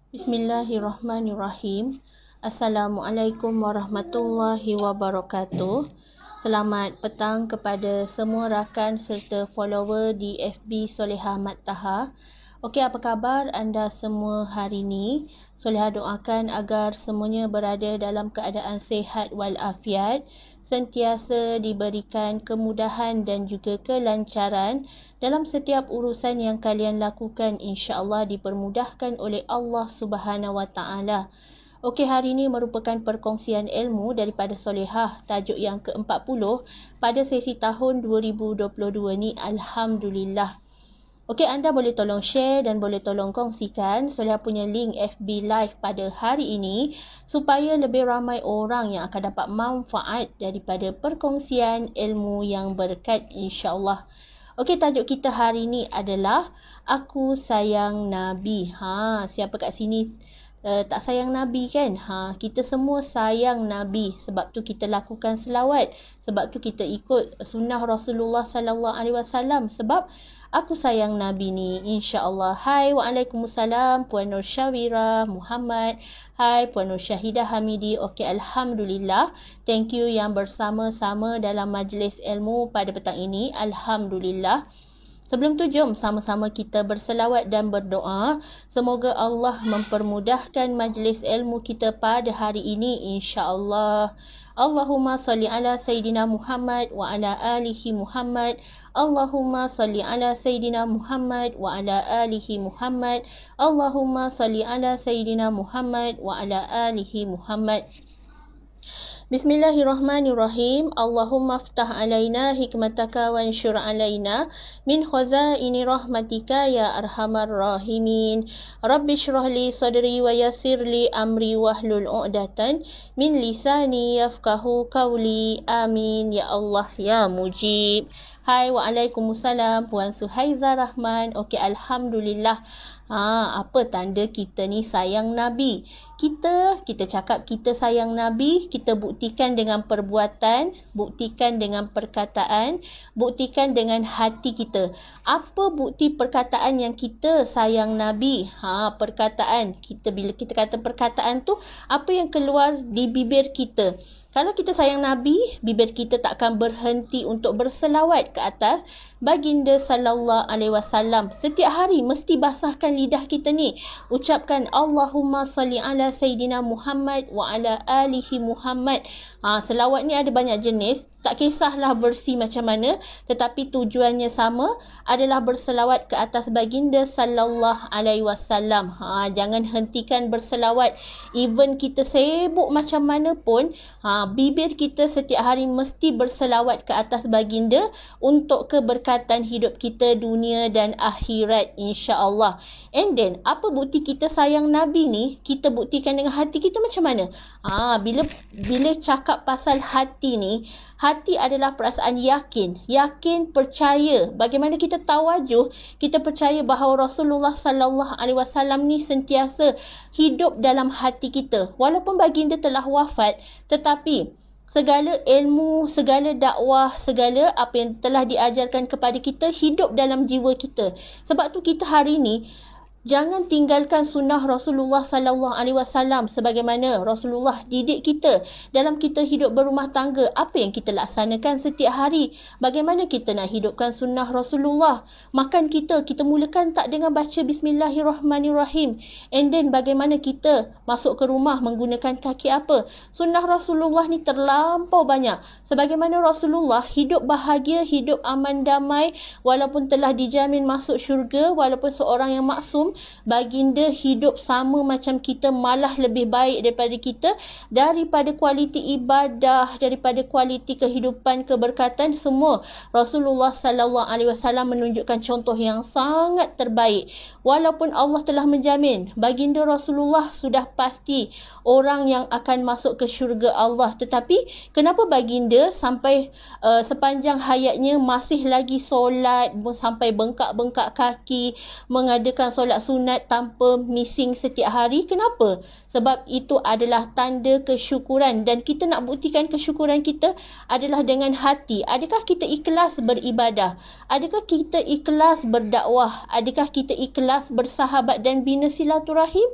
Bismillahirrahmanirrahim. Assalamualaikum warahmatullahi wabarakatuh. Selamat petang kepada semua rakan serta follower di FB Solehah Mat Taha. Okey, apa khabar anda semua hari ini? Solehah doakan agar semuanya berada dalam keadaan sihat walafiat, sentiasa diberikan kemudahan dan juga kelancaran dalam setiap urusan yang kalian lakukan, insya-Allah dipermudahkan oleh Allah Subhanahu Wa Taala. Okey, hari ini merupakan perkongsian ilmu daripada Solehah, tajuk yang ke-40 pada sesi tahun 2022 ni, alhamdulillah. Okey, anda boleh tolong share dan boleh tolong kongsikan Solehah punya link FB Live pada hari ini supaya lebih ramai orang yang akan dapat manfaat daripada perkongsian ilmu yang berkat, insya-Allah. Okey, tajuk kita hari ini adalah Aku Sayang Nabi. Siapa kat sini tak sayang Nabi kan? Kita semua sayang Nabi. Sebab tu kita lakukan selawat. Sebab tu kita ikut sunnah Rasulullah sallallahu alaihi wasallam. Sebab aku sayang Nabi ni, insya-Allah. Hai, waalaikumsalam Puan Nur Syawira Muhammad. Hai Puan Nur Syahidah Hamidi. Okey, alhamdulillah. Thank you yang bersama-sama dalam majlis ilmu pada petang ini. Alhamdulillah. Sebelum tu, jom sama-sama kita berselawat dan berdoa. Semoga Allah mempermudahkan majlis ilmu kita pada hari ini, insya-Allah. Allahumma salli ala Sayyidina Muhammad wa ala alihi Muhammad. Allahumma salli ala Sayyidina Muhammad wa ala alihi Muhammad. Allahumma salli ala Sayyidina Muhammad wa ala alihi Muhammad. Bismillahirrahmanirrahim. Allahumma aftah alaina hikmataka wa anshur alaina min khazaini rahmatika ya arhamar rahimin. Rabbi shrah li sadri wa yassir li amri wahlul 'uqdatan min lisani yafqahu qawli. Amin ya Allah ya mujib. Hai, waalaikumsalam Puan Suhaiza Rahman. Okey, alhamdulillah. Apa tanda kita ni sayang Nabi? Kita cakap kita sayang Nabi, kita buktikan dengan perbuatan, buktikan dengan perkataan, buktikan dengan hati kita. Apa bukti perkataan yang kita sayang Nabi? Perkataan. Bila kita kata perkataan tu, apa yang keluar di bibir kita? Kalau kita sayang Nabi, bibir kita tak akan berhenti untuk berselawat ke atas baginda sallallahu alaihi wasallam. Setiap hari mesti basahkan lidah kita ni. Ucapkan Allahumma salli ala Sayyidina Muhammad wa ala alihi Muhammad. Selawat ni ada banyak jenis. Tak kisahlah bersih macam mana, tetapi tujuannya sama, adalah berselawat ke atas baginda sallallahu alaihi wasallam. Jangan hentikan berselawat. Even kita sibuk macam mana pun, bibir kita setiap hari mesti berselawat ke atas baginda untuk keberkatan hidup kita dunia dan akhirat, insya-Allah. And then, apa bukti kita sayang Nabi ni? Kita buktikan dengan hati kita macam mana? Bila cakap pasal hati ni, hati adalah perasaan yakin, percaya. Bagaimana kita tawajuh, kita percaya bahawa Rasulullah sallallahu alaihi wasallam ni sentiasa hidup dalam hati kita. Walaupun baginda telah wafat, tetapi segala ilmu, segala dakwah, segala apa yang telah diajarkan kepada kita hidup dalam jiwa kita. Sebab tu kita hari ni jangan tinggalkan sunnah Rasulullah sallallahu alaihi wasallam sebagaimana Rasulullah didik kita dalam kita hidup berumah tangga. Apa yang kita laksanakan setiap hari? Bagaimana kita nak hidupkan sunnah Rasulullah? Makan kita mulakan tak dengan baca Bismillahirrahmanirrahim. And then bagaimana kita masuk ke rumah menggunakan kaki apa? Sunnah Rasulullah ni terlampau banyak. Sebagaimana Rasulullah hidup bahagia, hidup aman damai, walaupun telah dijamin masuk syurga, walaupun seorang yang maksum, baginda hidup sama macam kita, malah lebih baik daripada kita, daripada kualiti ibadah, daripada kualiti kehidupan, keberkatan, semua Rasulullah sallallahu alaihi wasallam menunjukkan contoh yang sangat terbaik. Walaupun Allah telah menjamin baginda Rasulullah sudah pasti orang yang akan masuk ke syurga Allah, tetapi kenapa baginda sampai sepanjang hayatnya masih lagi solat, sampai bengkak-bengkak kaki, mengadakan solat solat sunat tanpa missing setiap hari. Kenapa? Sebab itu adalah tanda kesyukuran dan kita nak buktikan kesyukuran kita adalah dengan hati. Adakah kita ikhlas beribadah? Adakah kita ikhlas berdakwah? Adakah kita ikhlas bersahabat dan bina silaturahim?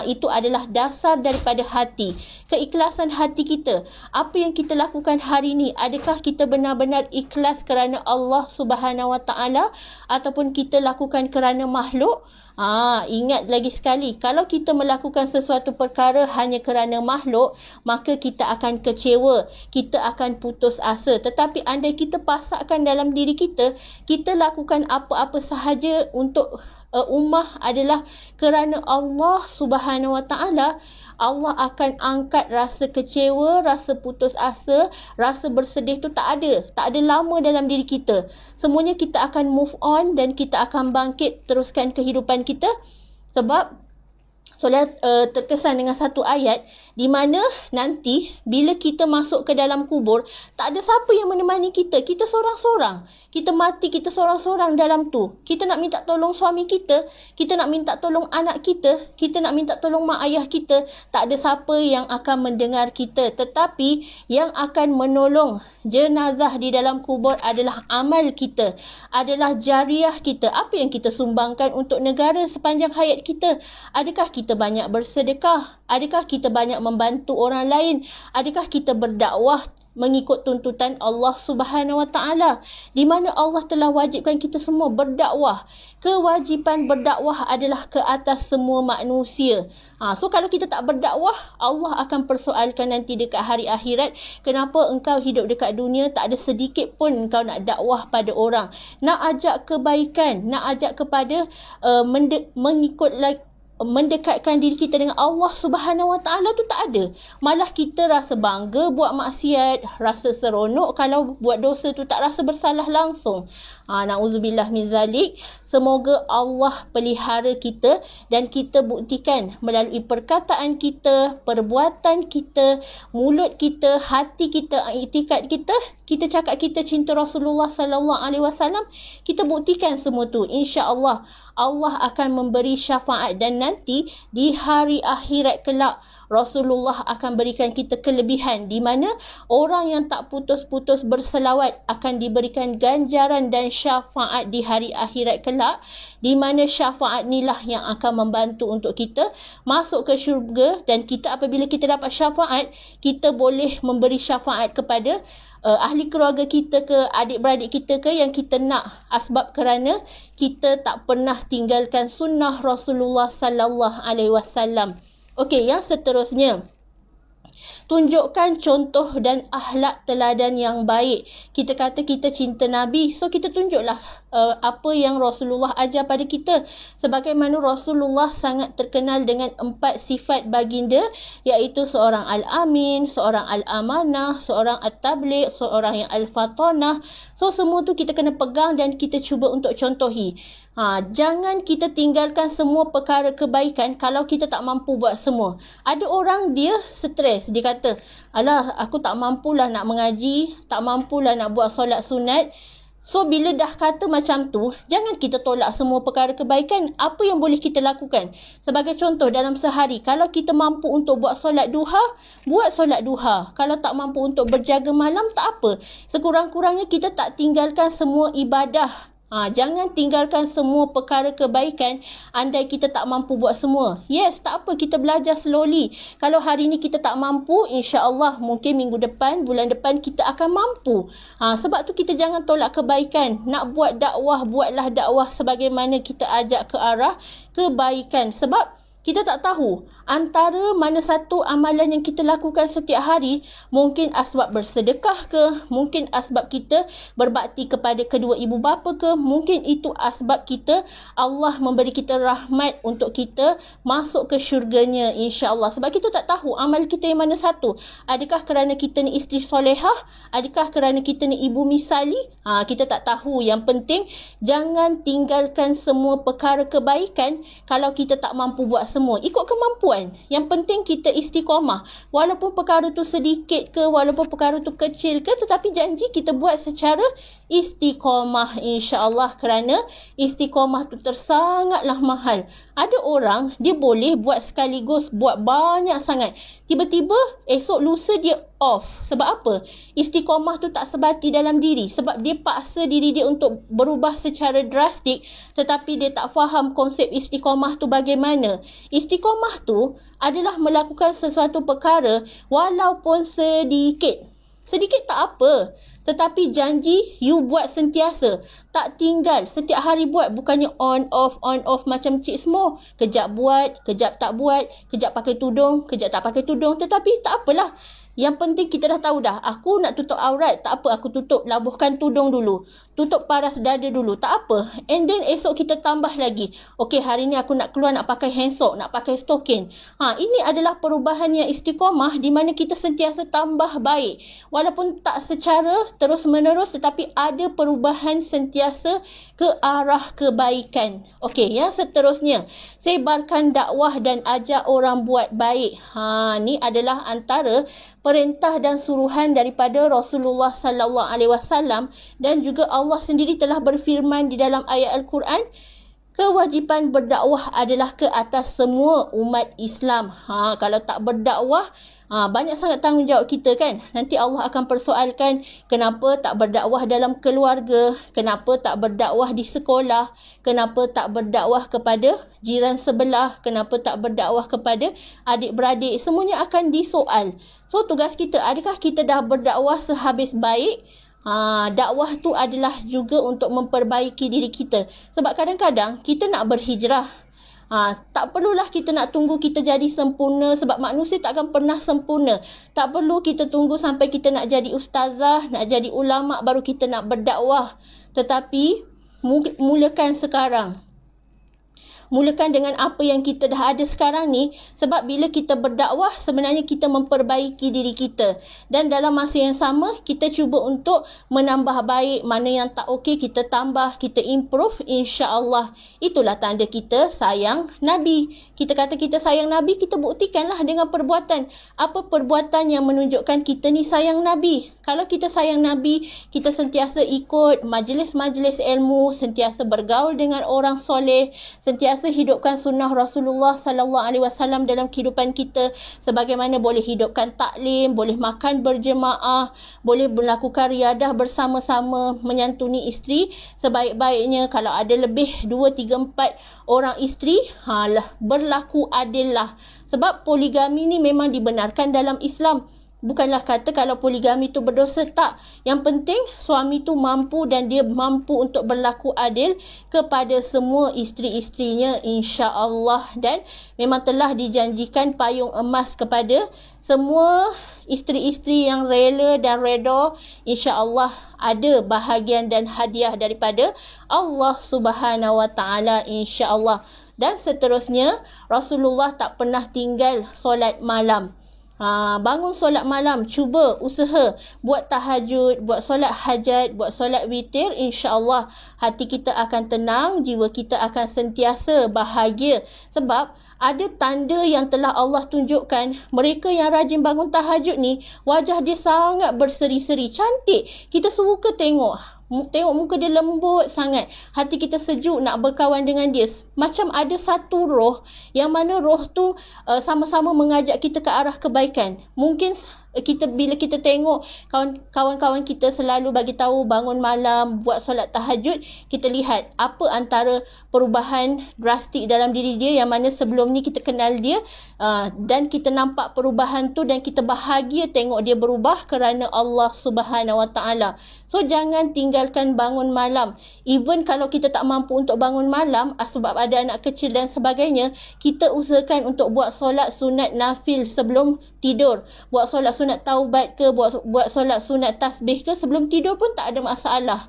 Itu adalah dasar daripada hati. Keikhlasan hati kita. Apa yang kita lakukan hari ini, adakah kita benar-benar ikhlas kerana Allah Subhanahu Wa Taala ataupun kita lakukan kerana makhluk? Ingat lagi sekali, kalau kita melakukan sesuatu perkara hanya kerana makhluk, maka kita akan kecewa, kita akan putus asa. Tetapi andai kita pasakkan dalam diri kita, kita lakukan apa-apa sahaja untuk ummah adalah kerana Allah Subhanahu Wa Taala, Allah akan angkat rasa kecewa, rasa putus asa, rasa bersedih tu tak ada. Tak ada lama dalam diri kita. Semuanya kita akan move on dan kita akan bangkit teruskan kehidupan kita. Sebab solat terkesan dengan satu ayat di mana nanti bila kita masuk ke dalam kubur, tak ada siapa yang menemani kita. Kita seorang-seorang. Kita mati, kita seorang-seorang dalam tu. Kita nak minta tolong suami kita, kita nak minta tolong anak kita nak minta tolong mak ayah kita. Tak ada siapa yang akan mendengar kita. Tetapi yang akan menolong jenazah di dalam kubur adalah amal kita, adalah jariah kita. Apa yang kita sumbangkan untuk negara sepanjang hayat kita? Adakah kita banyak bersedekah? Adakah kita banyak membantu orang lain? Adakah kita berdakwah mengikut tuntutan Allah Subhanahu Wa Taala, di mana Allah telah wajibkan kita semua berdakwah. Kewajipan berdakwah adalah ke atas semua manusia. So kalau kita tak berdakwah, Allah akan persoalkan nanti dekat hari akhirat, kenapa engkau hidup dekat dunia tak ada sedikit pun engkau nak dakwah pada orang, nak ajak kebaikan, nak ajak kepada mendekatkan diri kita dengan Allah Subhanahu Wa Taala tu tak ada. Malah kita rasa bangga buat maksiat, rasa seronok kalau buat dosa tu, tak rasa bersalah langsung. Na'udzubillah min zalik. Semoga Allah pelihara kita dan kita buktikan melalui perkataan kita, perbuatan kita, mulut kita, hati kita, iktikad kita. Kita cakap kita cinta Rasulullah sallallahu alaihi wasallam, kita buktikan semua tu. Insya-Allah Allah akan memberi syafaat dan nanti di hari akhirat kelak Rasulullah akan berikan kita kelebihan di mana orang yang tak putus-putus berselawat akan diberikan ganjaran dan syafaat di hari akhirat kelak, di mana syafaat inilah yang akan membantu untuk kita masuk ke syurga. Dan kita apabila kita dapat syafaat, kita boleh memberi syafaat kepada ahli keluarga kita ke, adik-beradik kita ke yang kita nak, asbab kerana kita tak pernah tinggalkan sunnah Rasulullah sallallahu alaihi wasallam. Okey, yang seterusnya, tunjukkan contoh dan akhlak teladan yang baik. Kita kata kita cinta Nabi, so kita tunjuklah apa yang Rasulullah ajar pada kita. Sebagaimana Rasulullah sangat terkenal dengan 4 sifat baginda, iaitu seorang al-amin, seorang al-amanah, seorang at-tabligh, seorang yang al-fatanah. So semua tu kita kena pegang dan kita cuba untuk contohi. Jangan kita tinggalkan semua perkara kebaikan kalau kita tak mampu buat semua. Ada orang dia stres, dia kata, alah aku tak mampulah nak mengaji, tak mampulah nak buat solat sunat. So bila dah kata macam tu, jangan kita tolak semua perkara kebaikan. Apa yang boleh kita lakukan? Sebagai contoh, dalam sehari, kalau kita mampu untuk buat solat duha, buat solat duha. Kalau tak mampu untuk berjaga malam, tak apa. Sekurang-kurangnya kita tak tinggalkan semua ibadah. Jangan tinggalkan semua perkara kebaikan andai kita tak mampu buat semua. Yes, tak apa, kita belajar slowly. Kalau hari ni kita tak mampu, insya-Allah mungkin minggu depan, bulan depan kita akan mampu. Sebab tu kita jangan tolak kebaikan. Nak buat dakwah, buatlah dakwah sebagaimana kita ajak ke arah kebaikan. Sebab kita tak tahu antara mana satu amalan yang kita lakukan setiap hari, mungkin asbab bersedekah ke, mungkin asbab kita berbakti kepada kedua ibu bapa ke, mungkin itu asbab kita, Allah memberi kita rahmat untuk kita masuk ke syurganya insya-Allah. Sebab kita tak tahu amal kita yang mana satu. Adakah kerana kita ni isteri solehah? Adakah kerana kita ni ibu misali? Kita tak tahu. Yang penting jangan tinggalkan semua perkara kebaikan kalau kita tak mampu buat semua. Ikut kemampuan. tuan. Yang penting kita istiqamah. Walaupun perkara tu sedikit ke, walaupun perkara tu kecil ke, tetapi janji kita buat secara istiqamah, insya-Allah, kerana istiqamah tu tersangatlah mahal. Ada orang dia boleh buat sekaligus, buat banyak sangat. Tiba-tiba esok lusa dia off. Sebab apa? Istiqamah tu tak sebati dalam diri. Sebab dia paksa diri dia untuk berubah secara drastik, tetapi dia tak faham konsep istiqamah tu bagaimana. Istiqamah tu adalah melakukan sesuatu perkara walaupun sedikit. Sedikit tak apa. Tetapi janji you buat sentiasa. Tak tinggal. Setiap hari buat. Bukannya on off macam Cik Smo. Kejap buat, kejap tak buat. Kejap pakai tudung, kejap tak pakai tudung. Tetapi tak apalah. Yang penting kita dah tahu dah. Aku nak tutup aurat. Tak apa, aku tutup. Labuhkan tudung dulu. Tutup paras dada dulu. Tak apa. And then esok kita tambah lagi. Okey, hari ni aku nak keluar, nak pakai handsock, nak pakai stokin. Ini adalah perubahan yang istiqamah di mana kita sentiasa tambah baik. Walaupun tak secara terus menerus, tetapi ada perubahan sentiasa ke arah kebaikan. Okey, yang seterusnya. Sebarkan dakwah dan ajak orang buat baik. Ni adalah antara perintah dan suruhan daripada Rasulullah sallallahu alaihi wasallam, dan juga Allah sendiri telah berfirman di dalam ayat Al-Quran, kewajipan berdakwah adalah ke atas semua umat Islam. Kalau tak berdakwah, banyak sangat tanggungjawab kita kan. Nanti Allah akan persoalkan kenapa tak berdakwah dalam keluarga, kenapa tak berdakwah di sekolah, kenapa tak berdakwah kepada jiran sebelah, kenapa tak berdakwah kepada adik-beradik. Semuanya akan disoal. So tugas kita, adakah kita dah berdakwah sehabis baik? Dakwah tu adalah juga untuk memperbaiki diri kita. Sebab kadang-kadang kita nak berhijrah. Tak perlulah kita nak tunggu kita jadi sempurna, sebab manusia tak akan pernah sempurna. Tak perlu kita tunggu sampai kita nak jadi ustazah, nak jadi ulama baru kita nak berdakwah. Tetapi mulakan sekarang. Mulakan dengan apa yang kita dah ada sekarang ni. Sebab bila kita berdakwah, sebenarnya kita memperbaiki diri kita. Dan dalam masa yang sama, kita cuba untuk menambah baik. Mana yang tak okey, kita tambah, kita improve, insya-Allah. Itulah tanda kita sayang Nabi. Kita kata kita sayang Nabi, kita buktikanlah dengan perbuatan. Apa perbuatan yang menunjukkan kita ni sayang Nabi? Kalau kita sayang Nabi, kita sentiasa ikut majlis-majlis ilmu, sentiasa bergaul dengan orang soleh, sentiasa hidupkan sunnah Rasulullah sallallahu alaihi wasallam dalam kehidupan kita, sebagaimana boleh hidupkan taklim, boleh makan berjemaah, boleh melakukan riadah bersama-sama, menyantuni isteri sebaik-baiknya. Kalau ada lebih 2, 3, 4 orang isteri, berlaku adillah. Sebab poligami ni memang dibenarkan dalam Islam. Bukanlah kata kalau poligami tu berdosa, tak. Yang penting suami tu mampu dan dia mampu untuk berlaku adil kepada semua isteri-isterinya, insya-Allah. Dan memang telah dijanjikan payung emas kepada semua isteri-isteri yang rela dan reda. InsyaAllah ada bahagian dan hadiah daripada Allah Subhanahu Wa Taala, insya-Allah. Dan seterusnya, Rasulullah tak pernah tinggal solat malam. Bangun solat malam, cuba usaha buat tahajud, buat solat hajat, buat solat witir, insya-Allah hati kita akan tenang, jiwa kita akan sentiasa bahagia. Sebab ada tanda yang telah Allah tunjukkan, mereka yang rajin bangun tahajud ni, wajah dia sangat berseri-seri, cantik. Kita suka tengok muka dia lembut sangat. Hati kita sejuk nak berkawan dengan dia. Macam ada satu roh, yang mana roh tu sama-sama mengajak kita ke arah kebaikan. Mungkin bila kita tengok kawan-kawan kita selalu bagi tahu bangun malam, buat solat tahajud, kita lihat apa antara perubahan drastik dalam diri dia, yang mana sebelum ni kita kenal dia, dan kita nampak perubahan tu dan kita bahagia tengok dia berubah kerana Allah Subhanahu Wa Taala. So jangan tinggalkan bangun malam. Even kalau kita tak mampu untuk bangun malam sebab ada anak kecil dan sebagainya, kita usahakan untuk buat solat sunat nafil sebelum tidur. Buat solat sunat taubat ke, buat solat sunat tasbih ke sebelum tidur pun tak ada masalah.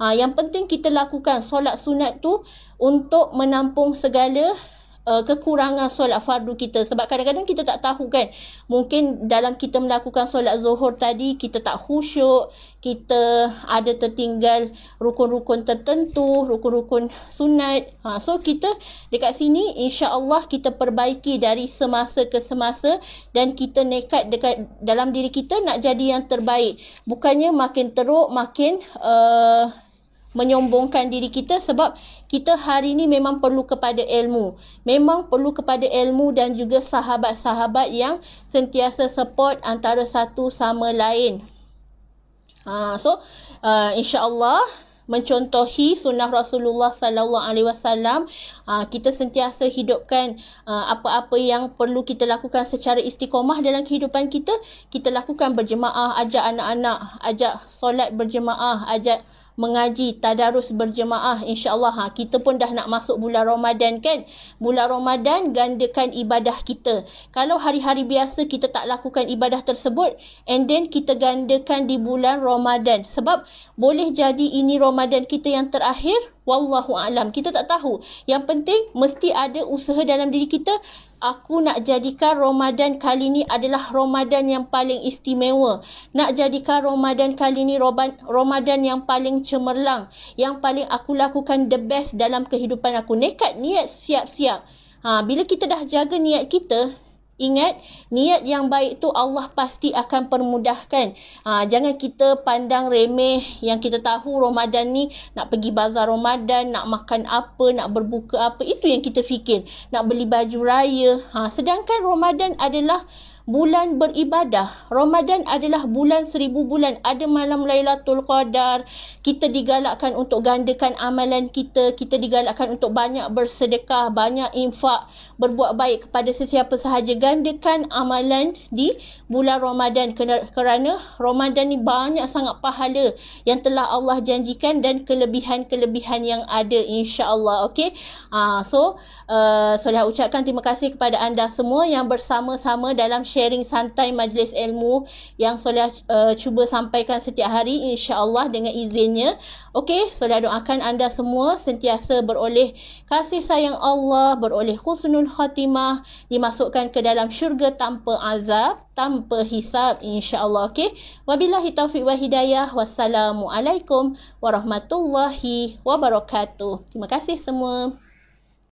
Yang penting kita lakukan solat sunat tu untuk menampung segala kekurangan solat fardu kita. Sebab kadang-kadang kita tak tahu kan, mungkin dalam kita melakukan solat zuhur tadi kita tak khusyuk, kita ada tertinggal rukun-rukun tertentu, rukun-rukun sunat. So kita dekat sini insya-Allah kita perbaiki dari semasa ke semasa, dan kita nekat dekat dalam diri kita nak jadi yang terbaik. Bukannya makin teruk, makin menyombongkan diri kita, sebab kita hari ni memang perlu kepada ilmu. Memang perlu kepada ilmu dan juga sahabat-sahabat yang sentiasa support antara satu sama lain. InsyaAllah mencontohi sunnah Rasulullah sallallahu alaihi wasallam, kita sentiasa hidupkan apa-apa yang perlu kita lakukan secara istiqamah dalam kehidupan kita. Kita lakukan berjemaah, ajak anak-anak, ajak solat berjemaah, ajak mengaji, tadarus berjemaah. InsyaAllah kita pun dah nak masuk bulan Ramadan kan. Bulan Ramadan gandakan ibadah kita. Kalau hari-hari biasa kita tak lakukan ibadah tersebut, and then kita gandakan di bulan Ramadan. Sebab boleh jadi ini Ramadan kita yang terakhir, wallahu alam, kita tak tahu. Yang penting mesti ada usaha dalam diri kita. Aku nak jadikan Ramadan kali ni adalah Ramadan yang paling istimewa. Nak jadikan Ramadan kali ni Ramadan yang paling cemerlang, yang paling aku lakukan the best dalam kehidupan aku. Nekat, niat, siap-siap. Bila kita dah jaga niat kita, ingat, niat yang baik tu Allah pasti akan permudahkan. Jangan kita pandang remeh yang kita tahu Ramadan ni nak pergi bazar Ramadan, nak makan apa, nak berbuka apa. Itu yang kita fikir. Nak beli baju raya. Sedangkan Ramadan adalah bulan beribadah. Ramadan adalah bulan 1000 bulan. Ada malam Lailatul Qadar. Kita digalakkan untuk gandakan amalan kita. Kita digalakkan untuk banyak bersedekah, banyak infak, berbuat baik kepada sesiapa sahaja. Gandakan amalan di bulan Ramadan, kerana Ramadan ni banyak sangat pahala yang telah Allah janjikan dan kelebihan-kelebihan yang ada, insya-Allah. Okey. Soleh ucapkan terima kasih kepada anda semua yang bersama-sama dalam sharing santai majlis ilmu yang Soleh cuba sampaikan setiap hari, insya-Allah dengan izinnya. Okey, Soleh doakan anda semua sentiasa beroleh kasih sayang Allah, beroleh husnul khatimah, dimasukkan ke dalam syurga tanpa azab, tanpa hisab, insya-Allah. Okey. Wabillahi taufiq wa hidayah. Wassalamualaikum warahmatullahi wabarakatuh. Terima kasih semua.